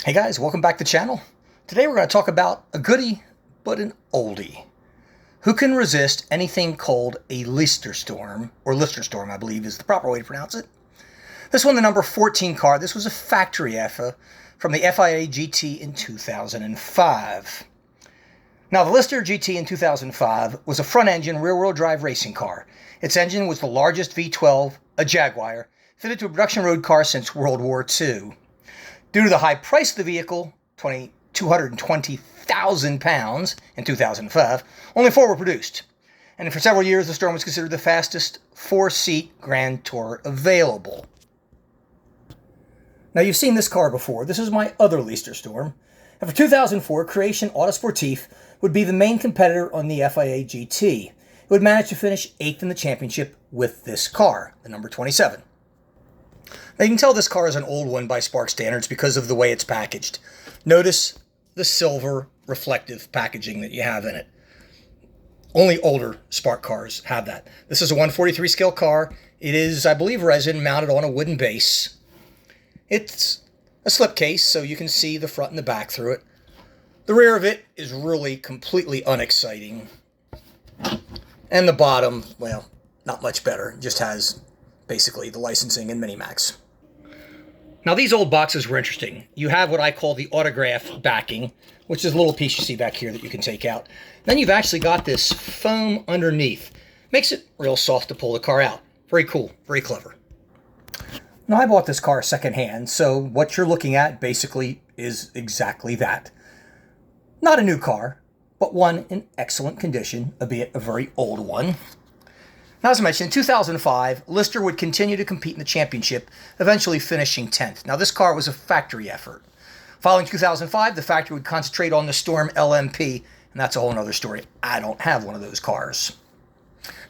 Hey guys, welcome back to the channel. Today we're going to talk about a goodie, but an oldie. Who can resist anything called a Lister Storm, or Lister Storm I believe is the proper way to pronounce it. This one, the number 14 car, this was a factory EFA from the FIA GT in 2005. Now the Lister GT in 2005 was a front-engine rear-wheel drive racing car. Its engine was the largest V12, a Jaguar, fitted to a production road car since World War II. Due to the high price of the vehicle, £220,000 in 2005, only 4 were produced. And for several years, the Storm was considered the fastest 4-seat Grand Tour available. Now, you've seen this car before. This is my other Lister Storm. And for 2004, Creation Autosportif would be the main competitor on the FIA GT. It would manage to finish 8th in the championship with this car, the number 27. Now you can tell this car is an old one by Spark standards because of the way it's packaged. Notice the silver reflective packaging that you have in it. Only older Spark cars have that. This is a 143 scale car. It is, I believe, resin mounted on a wooden base. It's a slipcase, so you can see the front and the back through it. The rear of it is really completely unexciting. And the bottom, well, not much better. It just has basically the licensing and Minimax. Now these old boxes were interesting. You have what I call the autograph backing, which is a little piece you see back here that you can take out. Then you've actually got this foam underneath. Makes it real soft to pull the car out. Very cool, very clever. Now I bought this car secondhand, so what you're looking at basically is exactly that. Not a new car, but one in excellent condition, albeit a very old one. Now, as I mentioned, in 2005, Lister would continue to compete in the championship, eventually finishing 10th. Now, this car was a factory effort. Following 2005, the factory would concentrate on the Storm LMP, and that's a whole other story. I don't have one of those cars.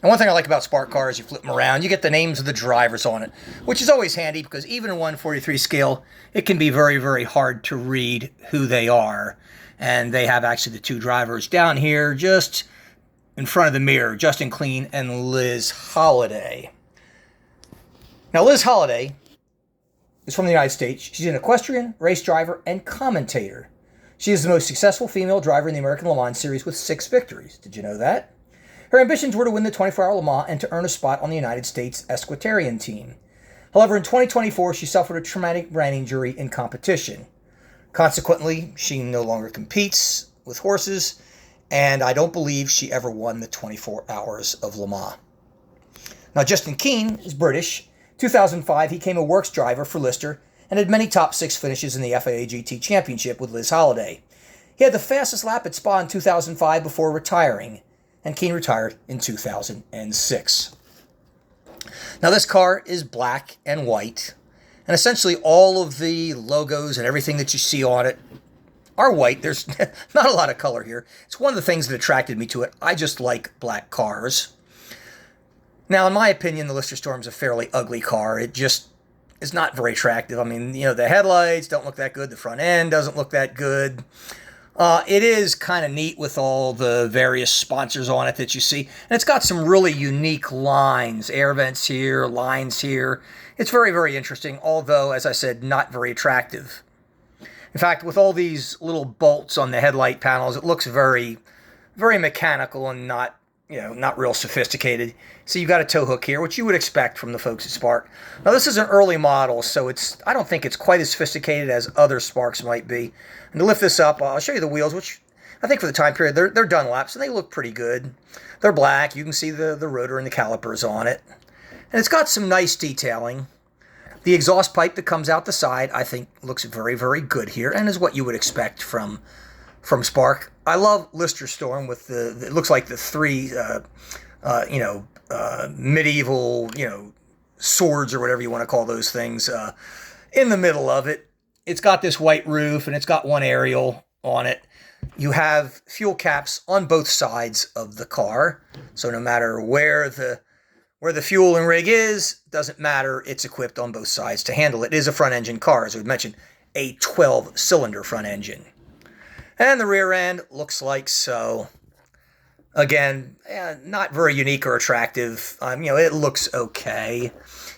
Now, one thing I like about Spark cars, you flip them around, you get the names of the drivers on it, which is always handy because even in 143 scale, it can be very, very hard to read who they are. And they have actually the 2 drivers down here, just in front of the mirror, Justin Clean and Liz Holiday. Now, Liz Holiday is from the United States. She's an equestrian, race driver, and commentator. She is the most successful female driver in the American Le Mans Series with 6 victories. Did you know that? Her ambitions were to win the 24-hour Le Mans and to earn a spot on the United States Equestrian team. However, in 2024, she suffered a traumatic brain injury in competition. Consequently, she no longer competes with horses, and I don't believe she ever won the 24 hours of Le Mans. Now, Justin Keane is British. 2005, he became a works driver for Lister and had many top 6 finishes in the FIA GT Championship with Liz Holiday. He had the fastest lap at Spa in 2005 before retiring, and Keane retired in 2006. Now, this car is black and white, and essentially all of the logos and everything that you see on it are white. There's not a lot of color here. It's one of the things that attracted me to it. I just like black cars. Now, in my opinion, the Lister Storm's a fairly ugly car. It just is not very attractive. I mean, you know, the headlights don't look that good. The front end doesn't look that good. It is kind of neat with all the various sponsors on it that you see. And it's got some really unique lines, air vents here, lines here. It's very, very interesting, although, as I said, not very attractive. In fact, with all these little bolts on the headlight panels, it looks very, very mechanical and not real sophisticated. So you've got a tow hook here, which you would expect from the folks at Spark. Now, this is an early model, so I don't think it's quite as sophisticated as other Sparks might be. And to lift this up, I'll show you the wheels, which I think for the time period, they're Dunlops, and they look pretty good. They're black. You can see the rotor and the calipers on it. And it's got some nice detailing. The exhaust pipe that comes out the side, I think, looks very, very good here, and is what you would expect from Spark. I love Lister Storm with it looks like the 3, medieval, swords or whatever you want to call those things, in the middle of it. It's got this white roof, and it's got one aerial on it. You have fuel caps on both sides of the car, so no matter where the fuel and rig is, doesn't matter. It's equipped on both sides to handle it. It is a front-engine car, as we mentioned, a 12-cylinder front engine. And the rear end looks like so. Again, not very unique or attractive. It looks okay.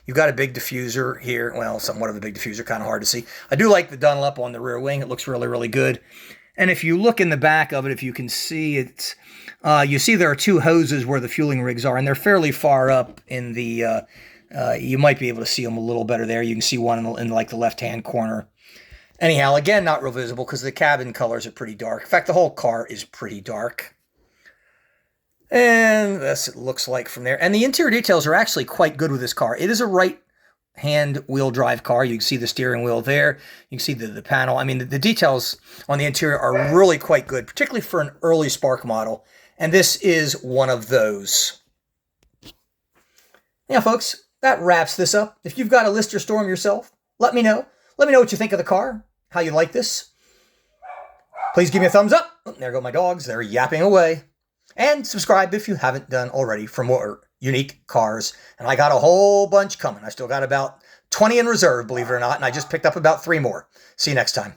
You've got a big diffuser here. Well, somewhat of a big diffuser, kind of hard to see. I do like the Dunlop on the rear wing. It looks really, really good. And if you look in the back of it, if you can see it, you see there are two hoses where the fueling rigs are, and they're fairly far up in the, you might be able to see them a little better there. You can see one in like the left-hand corner. Anyhow, again, not real visible because the cabin colors are pretty dark. In fact, the whole car is pretty dark. And this it looks like from there. And the interior details are actually quite good with this car. It is a right-hand wheel drive car. You can see the steering wheel there. You can see the panel. I mean, the details on the interior are really quite good, particularly for an early Spark model. And this is one of those. Yeah, folks, that wraps this up. If you've got a Lister Storm yourself, let me know. Let me know what you think of the car, how you like this. Please give me a thumbs up. Oh, there go my dogs. They're yapping away. And subscribe if you haven't done already for more unique cars. And I got a whole bunch coming. I still got about 20 in reserve, believe it or not. And I just picked up about 3 more. See you next time.